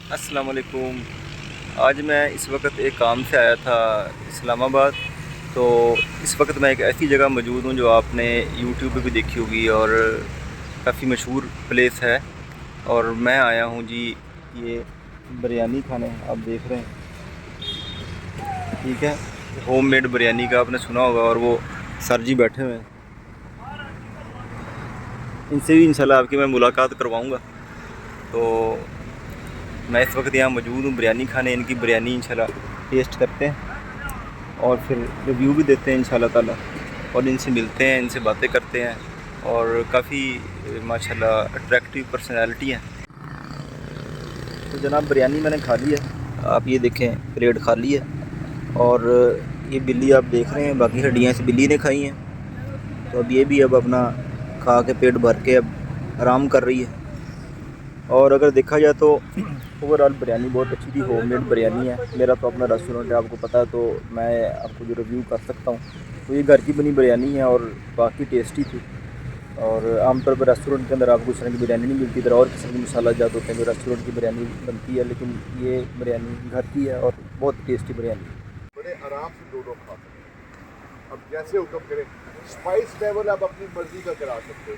अस्सलाम वालेकुम। आज मैं इस वक्त एक काम से आया था इस्लामाबाद। तो इस वक्त मैं एक ऐसी जगह मौजूद हूँ जो आपने यूट्यूब पे भी देखी होगी और काफ़ी मशहूर प्लेस है। और मैं आया हूँ जी ये बिरयानी खाने, आप देख रहे हैं, ठीक है, होम मेड बिरयानी का आपने सुना होगा। और वो सर जी बैठे हुए हैं, इनसे भी इंशाल्लाह आपकी मैं मुलाकात करवाऊँगा। तो मैं इस वक्त यहाँ मौजूद हूँ बिरयानी खाने, इनकी बिरयानी इंशाल्लाह टेस्ट करते हैं और फिर रिव्यू भी देते हैं इंशाल्लाह ताला, और इनसे मिलते हैं, इनसे बातें करते हैं। और काफ़ी माशाल्लाह अट्रैक्टिव पर्सनैलिटी है। तो जनाब बिरयानी मैंने खा ली है, आप ये देखें प्लेट खाली है। और ये बिल्ली आप देख रहे हैं, बाकी हड्डियाँ इस बिल्ली ने खाई हैं। तो अब ये भी अब अपना खा के पेट भर के अब आराम कर रही है। और अगर देखा जाए तो ओवरऑल बिरयानी बहुत अच्छी थी, होममेड बिरयानी है। मेरा तो अपना रेस्टोरेंट है, आपको पता है, तो मैं आपको जो रिव्यू कर सकता हूँ। तो ये घर की बनी बिरयानी है और बाकी टेस्टी थी। और आमतौर पर रेस्टोरेंट के अंदर आपको इस तरह की बिरयानी नहीं मिलती, इधर और किस्म के मसाला जात होते हैं जो रेस्टोरेंट की बिरयानी बनती है, लेकिन ये बिरयानी घर की है और बहुत टेस्टी बिरयानी है। बड़े आराम से दो लोग खा सकते हैं। अब जैसे हुक्म करें, स्पाइस लेवल आप अपनी मर्जी का करा सकते हो।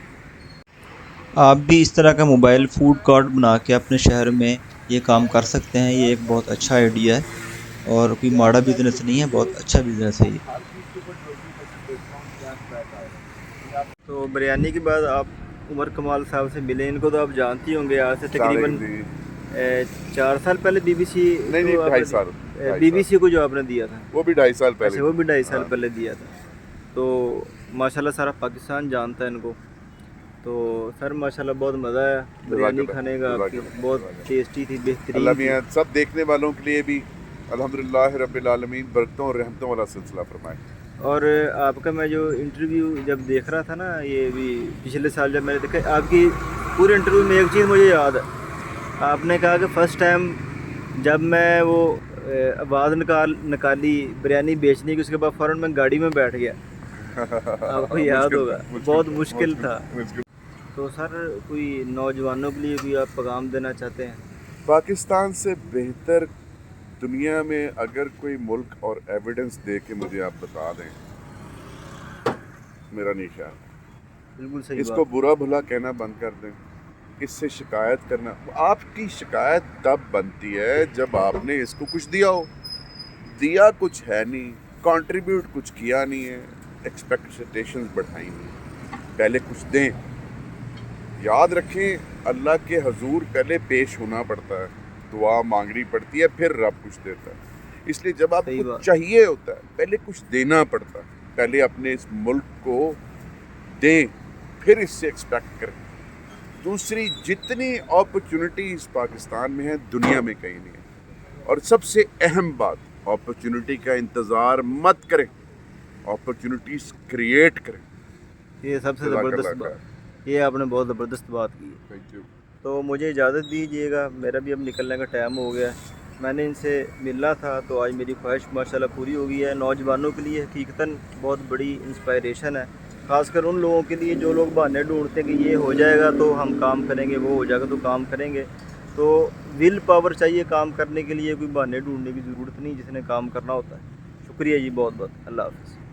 आप भी इस तरह का मोबाइल फूड कार्ट बना के अपने शहर में ये काम कर सकते हैं। ये एक बहुत अच्छा आइडिया है और कोई माड़ा बिजनेस नहीं है, बहुत अच्छा बिजनेस है ये। हर चीज़ के ऊपर जो भी डिस्काउंट कैश बैक आएगा। तो बिरयानी के बाद आप उमर कमाल साहब से मिले, इनको तो आप जानती होंगे, आज से सारे तकरीबन जी 4 साल पहले बीबीसी नहीं नहीं, को 2.5 साल बीबीसी को जो आपने दिया था। वो भी 2.5 साल पहले। अच्छा, वो भी 2.5 साल हाँ। पहले दिया था। तो माशाल्लाह सारा पाकिस्तान जानता है इनको। तो सर माशाल्लाह बहुत मज़ा आया बिरयानी जज़ाकल्लाह, खाने का आपकी, जज़ाकल्लाह, बहुत जज़ाकल्लाह। टेस्टी थी, अल्लाह बेहतरीन थी। मियाँ सब देखने वालों के लिए भी अल्हम्दुलिल्लाह रब्बिल आलमीन बरकतों और रहमतों वाला सिलसिला फरमाए। और आपका मैं जो इंटरव्यू जब देख रहा था ना, ये भी पिछले साल जब मैंने देखा आपकी पूरे इंटरव्यू में, एक चीज़ मुझे याद है। आपने कहा कि फ़र्स्ट टाइम जब मैं वो आवाज़ निकाली बिरयानी बेचने की, उसके बाद फ़ौरन मैं गाड़ी में बैठ गया। आपको याद मुश्किल होगा, था, मुश्किल बहुत था, मुश्किल मुश्किल था। मुश्किल। तो सर कोई नौजवानों के लिए भी आप पैगाम देना चाहते हैं? पाकिस्तान से बेहतर दुनिया में अगर कोई मुल्क और एविडेंस दे के मुझे आप बता दें, मेरा नहीं ख्याल। बिल्कुल सही इसको बात। बुरा भला कहना बंद कर दें, इससे शिकायत करना। आपकी शिकायत तब बनती है जब आपने इसको कुछ दिया हो। दिया कुछ है नहीं, कंट्रीब्यूट कुछ किया नहीं है, एक्सपेक्टेशंस बढ़ाई नहीं, पहले कुछ दें। याद रखें, अल्लाह के हजूर पहले पेश होना पड़ता है, दुआ मांगनी पड़ती है, फिर रब कुछ देता है। इसलिए जब सही आपको बात। चाहिए होता है, पहले कुछ देना पड़ता है। पहले अपने इस मुल्क को दें, फिर इससे एक्सपेक्ट करें। दूसरी, जितनी अपॉर्चुनिटीज़ पाकिस्तान में है, दुनिया में कहीं नहीं है। और सबसे अहम बात, अपॉर्चुनिटी का इंतज़ार मत करें, अपॉर्चुनिटीज़ क्रिएट करें। ये सबसे जज़ाकल्लाह ज़बरदस्त खैर। बात, ये आपने बहुत ज़बरदस्त बात की है। Thank you. तो मुझे इजाज़त दीजिएगा, मेरा भी अब निकलने का टाइम हो गया है। मैंने इनसे मिलना था, तो आज मेरी ख्वाहिश माशाल्लाह पूरी हो गई है। नौजवानों के लिए हकीकतन बहुत बड़ी इंस्पायरेशन है, ख़ासकर उन लोगों के लिए जो लोग बहाने ढूंढते हैं कि ये हो जाएगा तो हम काम करेंगे, वो हो जाएगा तो काम करेंगे। तो विल पावर चाहिए काम करने के लिए, कोई बहाने ढूंढने की ज़रूरत नहीं, जिसने काम करना होता है। शुक्रिया जी बहुत बहुत। अल्लाह हाफ़िज़।